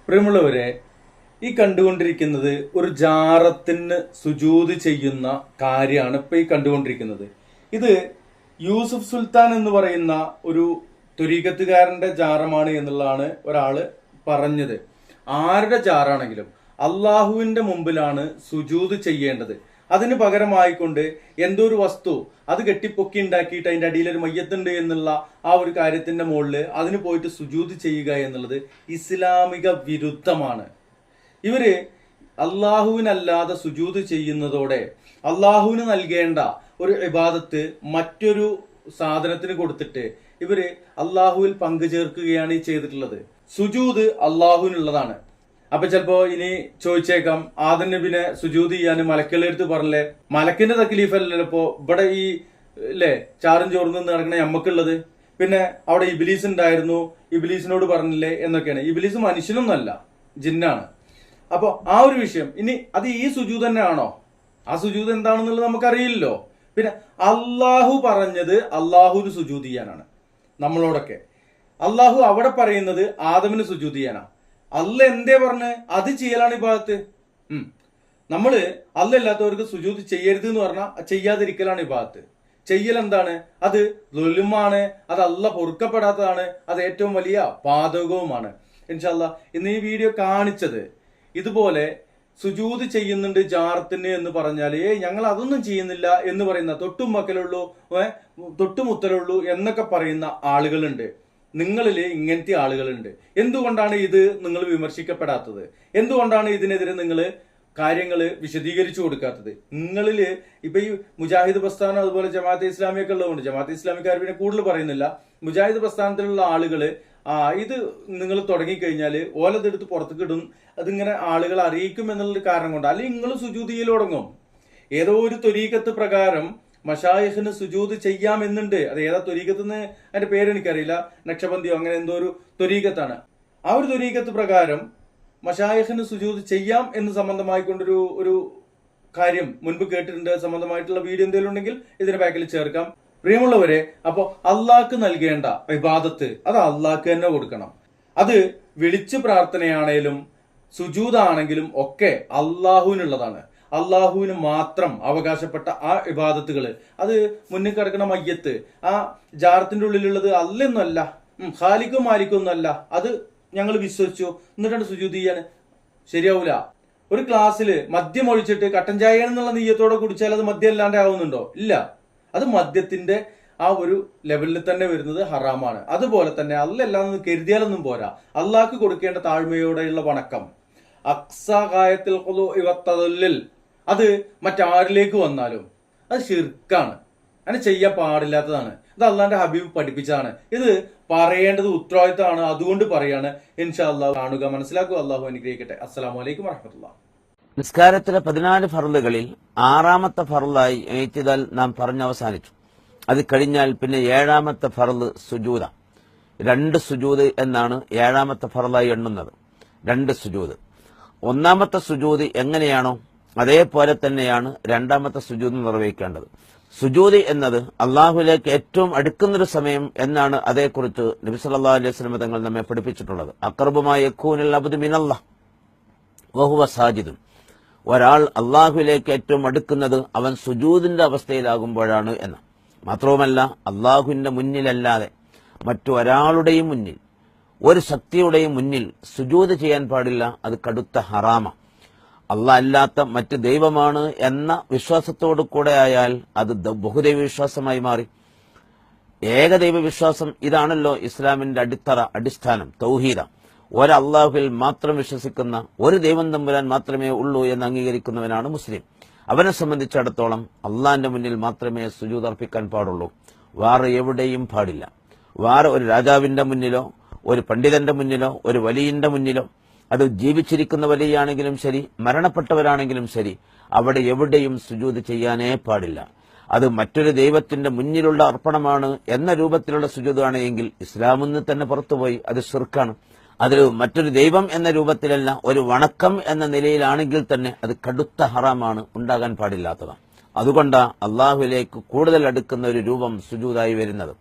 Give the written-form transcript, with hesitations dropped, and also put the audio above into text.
പ്രിയമുള്ളവരെ, ഈ കണ്ടുകൊണ്ടിരിക്കുന്നത് ഒരു ജാറത്തിന് സുജൂദ് ചെയ്യുന്ന കാര്യമാണ് ഇപ്പൊ ഈ കണ്ടുകൊണ്ടിരിക്കുന്നത്. ഇത് യൂസുഫ് സുൽത്താൻ എന്ന് പറയുന്ന ഒരു തുരീഖത്തുകാരന്റെ ജാറമാണ് എന്നുള്ളതാണ് ഒരാള് പറഞ്ഞത്. ആരുടെ ജാറാണെങ്കിലും അള്ളാഹുവിന്റെ മുമ്പിലാണ് സുജൂദ് ചെയ്യേണ്ടത്. അതിന് പകരമായിക്കൊണ്ട് എന്തോ ഒരു വസ്തു അത് കെട്ടിപ്പൊക്കി ഉണ്ടാക്കിയിട്ട് അതിന്റെ അടിയിൽ ഒരു മയ്യത്തുണ്ട് എന്നുള്ള ആ ഒരു കാര്യത്തിന്റെ മുകളിൽ അതിന് പോയിട്ട് സുജൂദ് ചെയ്യുക എന്നുള്ളത് ഇസ്ലാമിക വിരുദ്ധമാണ്. ഇവര് അള്ളാഹുവിനല്ലാതെ സുജൂദ് ചെയ്യുന്നതോടെ അള്ളാഹുവിന് നൽകേണ്ട ഒരു ഇബാദത്ത് മറ്റൊരു സാധനത്തിന് കൊടുത്തിട്ട് ഇവര് അള്ളാഹുവിൽ പങ്കുചേർക്കുകയാണ് ഈ ചെയ്തിട്ടുള്ളത്. സുജൂദ് അള്ളാഹുവിനുള്ളതാണ്. അപ്പൊ ചിലപ്പോ ഇനി ചോദിച്ചേക്കാം, ആദം നബിനെ സുജൂദ് ചെയ്യാൻ മലക്കുകളുടെ അടുത്ത് പറഞ്ഞില്ലേ, മലക്കിന്റെ തക്ലീഫല്ലല്ലോ ഇപ്പോ ഇവിടെ ഈ ചാറും ചോർന്ന് നടക്കണ നമ്മക്കുള്ളത്. പിന്നെ അവിടെ ഇബിലീസ് ഉണ്ടായിരുന്നു, ഇബിലീസിനോട് പറഞ്ഞില്ലേ എന്നൊക്കെയാണ്. ഇബിലീസ് മനുഷ്യനൊന്നല്ല, ജിന്നാണ്. അപ്പൊ ആ ഒരു വിഷയം ഇനി അത് ഈ സുജൂദ് തന്നെ ആണോ? ആ സുജൂദ് എന്താണെന്നുള്ളത് നമുക്കറിയില്ലല്ലോ. പിന്നെ അള്ളാഹു പറഞ്ഞത് അള്ളാഹുവിന് സുജൂദ് ചെയ്യാനാണ് നമ്മളോടൊക്കെ. അള്ളാഹു അവിടെ പറയുന്നത് ആദമിന് സുജൂദ് ചെയ്യാനാണ്. അല്ല എന്തേ പറഞ്ഞ് അത് ചെയ്യലാണ് ഈ ഭാഗത്ത്. നമ്മള് അല്ല ഇല്ലാത്തവർക്ക് സുജൂദ് ചെയ്യരുത് എന്ന് പറഞ്ഞാൽ ചെയ്യാതിരിക്കലാണ് ഈ ഭാഗത്ത്. ചെയ്യൽ എന്താണ്? അത് ദുൽമാണ്, അത് അല്ല പൊറുക്കപ്പെടാത്തതാണ്, അത് ഏറ്റവും വലിയ പാതകവുമാണ്. ഇൻഷാ അല്ലാഹ് ഇന്ന് ഈ വീഡിയോ കാണിച്ചത് ഇതുപോലെ സുജൂദ് ചെയ്യുന്നുണ്ട് ജാറത്തിന് എന്ന് പറഞ്ഞാല് ഞങ്ങൾ അതൊന്നും ചെയ്യുന്നില്ല എന്ന് പറയുന്ന തൊട്ടുമക്കലുള്ളൂ തൊട്ടുമുത്തലുള്ളൂ എന്നൊക്കെ പറയുന്ന ആളുകളുണ്ട്. നിങ്ങളില് ഇങ്ങനത്തെ ആളുകളുണ്ട്. എന്തുകൊണ്ടാണ് ഇത് നിങ്ങൾ വിമർശിക്കപ്പെടാത്തത്? എന്തുകൊണ്ടാണ് ഇതിനെതിരെ നിങ്ങൾ കാര്യങ്ങൾ വിശദീകരിച്ചു കൊടുക്കാത്തത്? നിങ്ങളില് ഇപ്പൊ ഈ മുജാഹിദ് പ്രസ്ഥാനം അതുപോലെ ജമാഅത്തെ ഇസ്ലാമിയൊക്കെ ഉള്ളതുകൊണ്ട് ജമാഅത്തെ ഇസ്ലാമിക്കാർ പിന്നെ കൂടുതൽ പറയുന്നില്ല. മുജാഹിദ് പ്രസ്ഥാനത്തിലുള്ള ആളുകള് ഇത് നിങ്ങൾ തുടങ്ങിക്കഴിഞ്ഞാല് ഓലതെടുത്ത് പുറത്തേക്ക് ഇടും, അതിങ്ങനെ ആളുകൾ അറിയിക്കും എന്നുള്ളൊരു കാരണം കൊണ്ട്. അല്ലെങ്കിൽ നിങ്ങൾ സുജൂദ് ചെയ്യൽ തുടങ്ങും. ഏതോ ഒരു ത്വരീഖത്ത് പ്രകാരം മശായിഖിന് സുജൂദ് ചെയ്യാമെന്നുണ്ട്. അത് ഏതാ ത്വരീഖത്ത് അതിന്റെ പേര് എനിക്കറിയില്ല, നക്ഷബന്ദിയോ അങ്ങനെ എന്തോ ഒരു ത്വരീഖത്താണ്. ആ ഒരു ത്വരീഖത്ത് പ്രകാരം മശായിഖിന് സുജൂദ് ചെയ്യാം എന്ന് സംബന്ധമായിക്കൊണ്ടൊരു ഒരു കാര്യം മുൻപ് കേട്ടിട്ടുണ്ട്. സംബന്ധമായിട്ടുള്ള വീഡിയോ എന്തെങ്കിലും ഉണ്ടെങ്കിൽ ഇതിന്റെ ബാക്കിൽ ചേർക്കാം. പ്രിയമുള്ളവരെ, അപ്പൊ അള്ളാഹ്ക്ക് നൽകേണ്ട ഇബാദത്ത് അത് അള്ളാഹ്ക്ക് തന്നെ കൊടുക്കണം. അത് വിളിച്ചു പ്രാർത്ഥനയാണേലും സുജൂദാണെങ്കിലും ഒക്കെ അള്ളാഹുവിനുള്ളതാണ്. അള്ളാഹുവിന് മാത്രം അവകാശപ്പെട്ട ആ ഇബാദത്തുകൾ, അത് മുന്നിൽ കിടക്കുന്ന മയ്യത്ത്, ആ ജാറത്തിന്റെ ഉള്ളിലുള്ളത് അല്ലൊന്നുമല്ല, ഖാലിക്കും മാലിക്കും ഒന്നുമല്ല. അത് ഞങ്ങൾ വിശ്വസിച്ചു എന്നിട്ടാണ് സുജൂദ് ചെയ്യാൻ ശരിയാവൂല. ഒരു ഗ്ലാസ്സില് മദ്യം ഒഴിച്ചിട്ട് കട്ടൻ ചായ എന്നുള്ള നെയ്യത്തോടെ കുടിച്ചാൽ അത് മദ്യം അല്ലാണ്ട് ആവുന്നുണ്ടോ? ഇല്ല. അത് മദ്യത്തിന്റെ ആ ഒരു ലെവലിൽ തന്നെ വരുന്നത് ഹറാമാണ്. അതുപോലെ തന്നെ അല്ലല്ലാന്ന് കരുതിയാലൊന്നും പോരാ. അള്ളാഹ്ക്ക് കൊടുക്കേണ്ട താഴ്മയോടെയുള്ള വണക്കം, അക്സാകായത്തിൽ അത് മറ്റാരിലേക്ക് വന്നാലും അത് ശിർക്കാണ്. അങ്ങനെ ചെയ്യാൻ പാടില്ലാത്തതാണ്. ഇത് അള്ളാന്റെ ഹബീബ് പഠിപ്പിച്ചതാണ്. ഇത് പറയേണ്ടത് ഉത്തരവാദിത്തമാണ്. അതുകൊണ്ട് പറയാണ്. ഇൻഷാ അല്ലാഹ് കാണുക, മനസ്സിലാക്കുക. അള്ളാഹു അനുഗ്രഹിക്കട്ടെ. അസ്സലാമു അലൈക്കും വറഹ്മത്തുള്ളാഹി. നിസ്കാരത്തിലെ 14 ഫർളുകളിൽ 6ാമത്തെ ഫർളായി ഇഅ്തിദാൽ നാം അവസാനിച്ചു. അത് കഴിഞ്ഞാൽ പിന്നെ 7ാമത്തെ ഫർള് സുജൂദ. 2 സുജൂദ് എന്നാണ് 7ാമത്തെ ഫർളായി എണ്ണുന്നത്. 2 സുജൂദ്. 1ാമത്തെ സുജൂദ് എങ്ങനെയാണോ അതേപോലെ തന്നെയാണ് 2ാമത്തെ സുജൂദ് നിർവഹിക്കേണ്ടത്. സുജൂദ് എന്നത് അള്ളാഹുലേക്ക് ഏറ്റവും അടുക്കുന്നൊരു സമയം എന്നാണ് അതേക്കുറിച്ച് നബി സല്ലല്ലാഹു അലൈഹി വസല്ലം തങ്ങൾ നമ്മെ പഠിപ്പിച്ചിട്ടുള്ളത്. അഖറബുമാ യകൂനുൽ അബ്ദു മിനല്ലാഹ് വഹുവ സാജിദുൻ. ഒരാൾ അള്ളാഹുവിലേക്ക് ഏറ്റവും അടുക്കുന്നത് അവൻ സുജൂദിന്റെ അവസ്ഥയിലാകുമ്പോഴാണ് എന്ന്. മാത്രവുമല്ല, അള്ളാഹുവിന്റെ മുന്നിലല്ലാതെ മറ്റു ഒരാളുടെയും മുന്നിൽ, ഒരു ശക്തിയുടെയും മുന്നിൽ സുജൂദ് ചെയ്യാൻ പാടില്ല. അത് കടുത്ത ഹറാമ. അള്ളാഹ് അല്ലാത്ത മറ്റ് ദൈവമാണ് എന്ന വിശ്വാസത്തോടു കൂടെ ആയാൽ അത് ബഹുദൈവ വിശ്വാസമായി മാറി. ഏകദൈവ വിശ്വാസം ഇതാണല്ലോ ഇസ്ലാമിന്റെ അടിസ്ഥാനം, തൗഹീദ. ഒരല്ലാഹുവിൽ മാത്രം വിശ്വസിക്കുന്ന ഒരു ദൈവം തമ്പുരാൻ മാത്രമേ ഉള്ളൂ എന്ന് അംഗീകരിക്കുന്നവനാണ് മുസ്ലിം. അവനെ സംബന്ധിച്ചിടത്തോളം അള്ളാഹിന്റെ മുന്നിൽ മാത്രമേ സുജൂദ് അർപ്പിക്കാൻ പാടുള്ളൂ. വേറെ എവിടെയും പാടില്ല. വേറെ ഒരു രാജാവിന്റെ മുന്നിലോ ഒരു പണ്ഡിതന്റെ മുന്നിലോ ഒരു വലിയന്റെ മുന്നിലോ, അത് ജീവിച്ചിരിക്കുന്ന വലിയാണെങ്കിലും ശരി മരണപ്പെട്ടവരാണെങ്കിലും ശരി, അവിടെ എവിടെയും സുജൂദ് ചെയ്യാനേ പാടില്ല. അത് മറ്റൊരു ദൈവത്തിന്റെ മുന്നിലുള്ള അർപ്പണമാണ് എന്ന രൂപത്തിലുള്ള സുജൂദാണ് എങ്കിൽ ഇസ്ലാമിൽ നിന്ന് തന്നെ പുറത്തുപോയി. അത് ശിർക്കാണ്. അതിൽ മറ്റൊരു ദൈവം എന്ന രൂപത്തിലല്ല, ഒരു വണക്കം എന്ന നിലയിലാണെങ്കിൽ തന്നെ അത് കടുത്ത ഹറാമാണ്, ഉണ്ടാകാൻ പാടില്ലാത്തതാണ്. അതുകൊണ്ടാണ് അള്ളാഹുവിലേക്ക് കൂടുതൽ അടുക്കുന്ന ഒരു രൂപം സുജൂദായി വരുന്നത്.